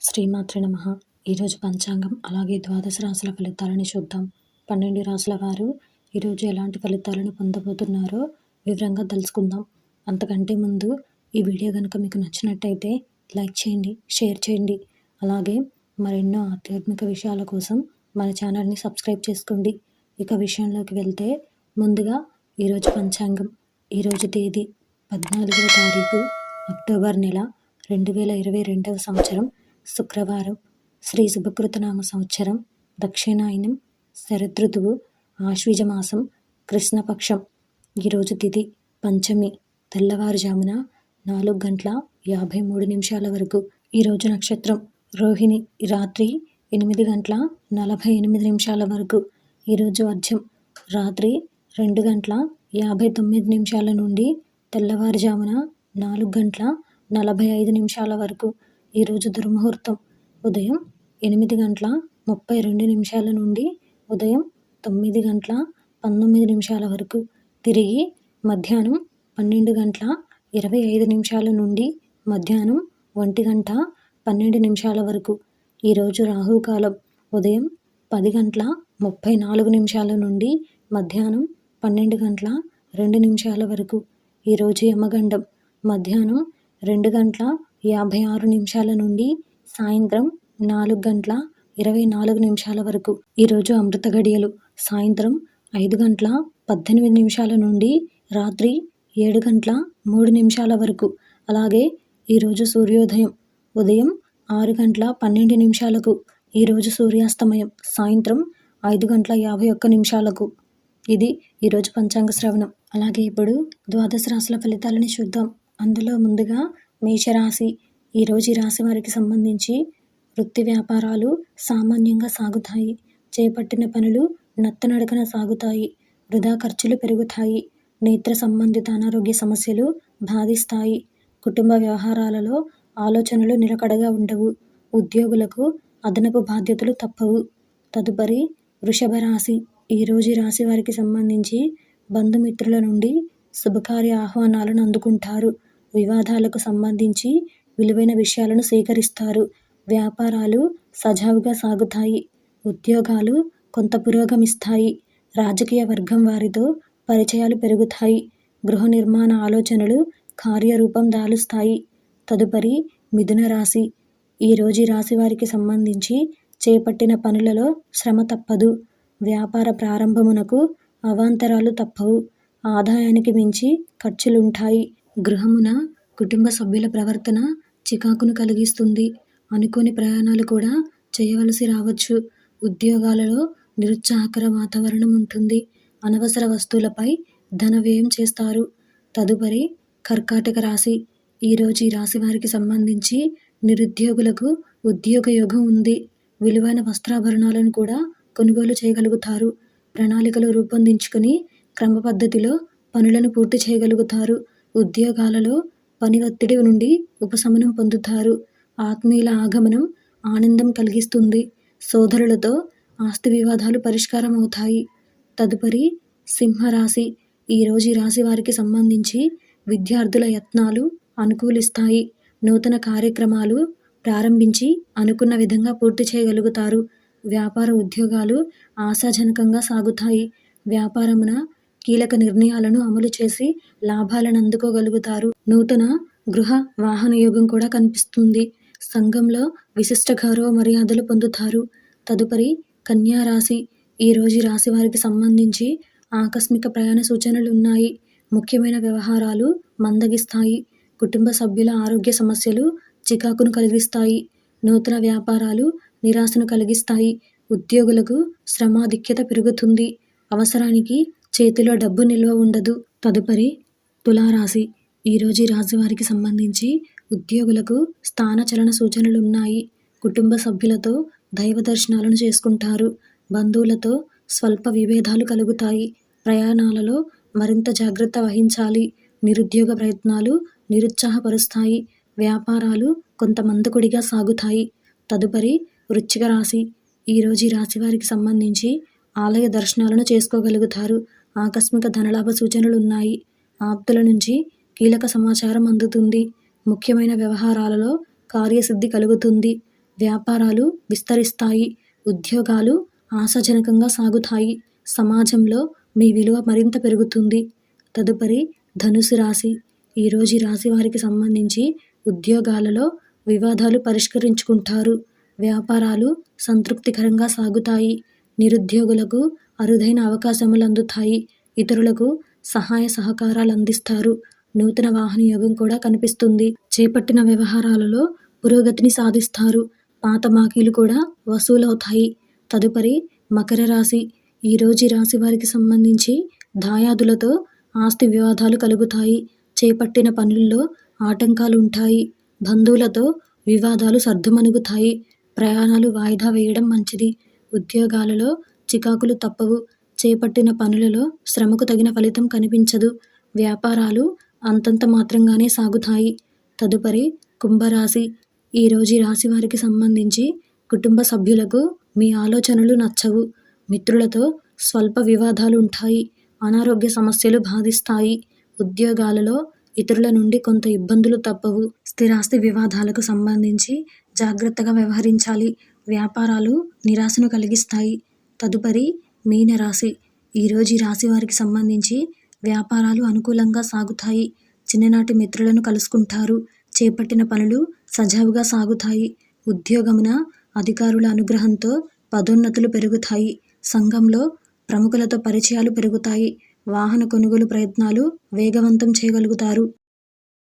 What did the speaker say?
శ్రీమాత్రే నమః. ఈరోజు పంచాంగం అలాగే ద్వాదశ రాశుల ఫలితాలని చూద్దాం. 12 రాశుల వారు ఈరోజు ఎలాంటి ఫలితాలను పొందబోతున్నారో వివరంగా తెలుసుకుందాం. అంతకంటే ముందు ఈ వీడియో కనుక మీకు నచ్చినట్టయితే లైక్ చేయండి, షేర్ చేయండి. అలాగే మరెన్నో ఆధ్యాత్మిక విషయాల కోసం మన ఛానల్ని సబ్స్క్రైబ్ చేసుకోండి. ఇక విషయంలోకి వెళ్తే ముందుగా ఈరోజు పంచాంగం. ఈరోజు తేదీ 14వ తారీఖు అక్టోబర్ నెల 2022వ సంవత్సరం శుక్రవారం. శ్రీ శుభకృతనామ సంవత్సరం, దక్షిణాయనం, శరదృతువు, ఆశ్వీజ మాసం, కృష్ణపక్షం. ఈరోజు తిథి పంచమి, తెల్లవారుజామున 4:53 వరకు. ఈరోజు నక్షత్రం రోహిణి, రాత్రి 8:48 వరకు. ఈరోజు వర్జ్యం రాత్రి 2:59 నుండి తెల్లవారుజామున 4:45 వరకు. ఈరోజు దుర్ముహూర్తం ఉదయం 8:32 నుండి ఉదయం 9:19 వరకు. తిరిగి మధ్యాహ్నం 12:25 నుండి మధ్యాహ్నం 1:12 వరకు. ఈరోజు రాహుకాలం ఉదయం 10:34 నుండి మధ్యాహ్నం 12:02 వరకు. ఈరోజు యమగండం మధ్యాహ్నం 2:56 నుండి సాయంత్రం 4:24 వరకు. ఈరోజు అమృత గడియలు సాయంత్రం 5:18 నుండి రాత్రి 7:03 వరకు. అలాగే ఈరోజు సూర్యోదయం ఉదయం 6:12. ఈరోజు సూర్యాస్తమయం సాయంత్రం 5:51. ఇది ఈరోజు పంచాంగ శ్రవణం. అలాగే ఇప్పుడు ద్వాదశ రాశుల ఫలితాలని చూద్దాం. అందులో ముందుగా మేషరాశి. ఈరోజు ఈ రాశి వారికి సంబంధించి వృత్తి వ్యాపారాలు సామాన్యంగా సాగుతాయి. చేపట్టిన పనులు నత్తనడకన సాగుతాయి. వృధా ఖర్చులు పెరుగుతాయి. నేత్ర సంబంధిత అనారోగ్య సమస్యలు బాధిస్తాయి. కుటుంబ వ్యవహారాలలో ఆలోచనలు నిలకడగా ఉండవు. ఉద్యోగులకు అదనపు బాధ్యతలు తప్పవు. తదుపరి వృషభ రాశి. ఈరోజు ఈ రాశి వారికి సంబంధించి బంధుమిత్రుల నుండి శుభకార్య ఆహ్వానాలను అందుకుంటారు. వివాదాలకు సంబంధించి విలువైన విషయాలను సేకరిస్తారు. వ్యాపారాలు సజావుగా సాగుతాయి. ఉద్యోగాలు కొంత పురోగమిస్తాయి. రాజకీయ వర్గం వారితో పరిచయాలు పెరుగుతాయి. గృహ నిర్మాణ ఆలోచనలు కార్యరూపం దాలుస్తాయి. తదుపరి మిథున రాశి. ఈరోజు ఈ రాశి వారికి సంబంధించి చేపట్టిన పనులలో శ్రమ తప్పదు. వ్యాపార ప్రారంభమునకు అవాంతరాలు తప్పవు. ఆదాయానికి మించి ఖర్చులుంటాయి. గృహమున కుటుంబ సభ్యుల ప్రవర్తన చికాకును కలిగిస్తుంది. అనుకోని ప్రయాణాలు కూడా చేయవలసి రావచ్చు. ఉద్యోగాలలో నిరుత్సాహకర వాతావరణం ఉంటుంది. అనవసర వస్తువులపై ధన వ్యయం చేస్తారు. తదుపరి కర్కాటక రాశి. ఈరోజు ఈ రాశి వారికి సంబంధించి నిరుద్యోగులకు ఉద్యోగ యోగం ఉంది. విలువైన వస్త్రాభరణాలను కూడా కొనుగోలు చేయగలుగుతారు. ప్రణాళికలు రూపొందించుకుని క్రమ పద్ధతిలో పనులను పూర్తి చేయగలుగుతారు. ఉద్యోగాలలో పని ఒత్తిడి నుండి ఉపశమనం పొందుతారు. ఆత్మీయుల ఆగమనం ఆనందం కలిగిస్తుంది. సోదరులతో ఆస్తి వివాదాలు పరిష్కారం అవుతాయి. తదుపరి సింహరాశి. ఈరోజు ఈ రాశి వారికి సంబంధించి విద్యార్థుల యత్నాలు అనుకూలిస్తాయి. నూతన కార్యక్రమాలు ప్రారంభించి అనుకున్న విధంగా పూర్తి చేయగలుగుతారు. వ్యాపార ఉద్యోగాలు ఆశాజనకంగా సాగుతాయి. వ్యాపారమున కీలక నిర్ణయాలను అమలు చేసి లాభాలను అందుకోగలుగుతారు. నూతన గృహ వాహన యోగం కూడా కనిపిస్తుంది. సంఘంలో విశిష్ట గౌరవ మర్యాదలు పొందుతారు. తదుపరి కన్యా రాశి. ఈరోజు ఈ రాశి వారికి సంబంధించి ఆకస్మిక ప్రయాణ సూచనలు ఉన్నాయి. ముఖ్యమైన వ్యవహారాలు మందగిస్తాయి. కుటుంబ సభ్యుల ఆరోగ్య సమస్యలు చికాకును కలిగిస్తాయి. నూతన వ్యాపారాలు నిరాశను కలిగిస్తాయి. ఉద్యోగులకు శ్రమాధిక్యత పెరుగుతుంది. అవసరానికి చేతిలో డబ్బు నిల్వ ఉండదు. తదుపరి తులారాశి. ఈరోజు ఈ రాశి వారికి సంబంధించి ఉద్యోగులకు స్థానచలన సూచనలు ఉన్నాయి. కుటుంబ సభ్యులతో దైవ దర్శనాలను చేసుకుంటారు. బంధువులతో స్వల్ప విభేదాలు కలుగుతాయి. ప్రయాణాలలో మరింత జాగ్రత్త వహించాలి. నిరుద్యోగ ప్రయత్నాలు నిరుత్సాహపరుస్తాయి. వ్యాపారాలు కొంత మందకొడిగా సాగుతాయి. తదుపరి వృశ్చిక రాశి. ఈరోజు ఈ రాశి వారికి సంబంధించి ఆలయ దర్శనాలను చేసుకోగలుగుతారు. ఆకస్మిక ధనలాభ సూచనలు ఉన్నాయి. ఆప్తుల నుంచి కీలక సమాచారం అందుతుంది. ముఖ్యమైన వ్యవహారాలలో కార్యసిద్ధి కలుగుతుంది. వ్యాపారాలు విస్తరిస్తాయి. ఉద్యోగాలు ఆశాజనకంగా సాగుతాయి. సమాజంలో మీ విలువ మరింత పెరుగుతుంది. తదుపరి ధనుసు రాశి. ఈరోజు ఈ రాశి వారికి సంబంధించి ఉద్యోగాలలో వివాదాలు పరిష్కరించుకుంటారు. వ్యాపారాలు సంతృప్తికరంగా సాగుతాయి. నిరుద్యోగులకు అరుదైన అవకాశములు అందుతాయి. ఇతరులకు సహాయ సహకారాలు అందిస్తారు. నూతన వాహన యోగం కూడా కనిపిస్తుంది. చేపట్టిన వ్యవహారాలలో పురోగతిని సాధిస్తారు. పాత బాకీలు కూడా వసూలవుతాయి. తదుపరి మకర రాశి. ఈరోజు ఈ రాశి వారికి సంబంధించి దాయాదులతో ఆస్తి వివాదాలు కలుగుతాయి. చేపట్టిన పనుల్లో ఆటంకాలు ఉంటాయి. బంధువులతో వివాదాలు సర్దుమణుగుతాయి. ప్రయాణాలు వాయిదా వేయడం మంచిది. ఉద్యోగాలలో చికాకులు తప్పవు. చేపట్టిన పనులలో శ్రమకు తగిన ఫలితం కనిపించదు. వ్యాపారాలు అంతంత మాత్రంగానే సాగుతాయి. తదుపరి కుంభరాశి. ఈరోజు ఈ రాశి వారికి సంబంధించి కుటుంబ సభ్యులకు మీ ఆలోచనలు నచ్చవు. మిత్రులతో స్వల్ప వివాదాలు ఉంటాయి. అనారోగ్య సమస్యలు బాధిస్తాయి. ఉద్యోగాలలో ఇతరుల నుండి కొంత ఇబ్బందులు తప్పవు. స్థిరాస్తి వివాదాలకు సంబంధించి జాగ్రత్తగా వ్యవహరించాలి. వ్యాపారాలు నిరాశను కలిగిస్తాయి. తదుపరి మీనరాశి. ఈరోజు ఈ రాశి వారికి సంబంధించి వ్యాపారాలు అనుకూలంగా సాగుతాయి. చిన్ననాటి మిత్రులను కలుసుకుంటారు. చేపట్టిన పనులు సజావుగా సాగుతాయి. ఉద్యోగమున అధికారుల అనుగ్రహంతో పదోన్నతులు పెరుగుతాయి. సంఘంలో ప్రముఖులతో పరిచయాలు పెరుగుతాయి. వాహన కొనుగోలు ప్రయత్నాలు వేగవంతం చేయగలుగుతారు.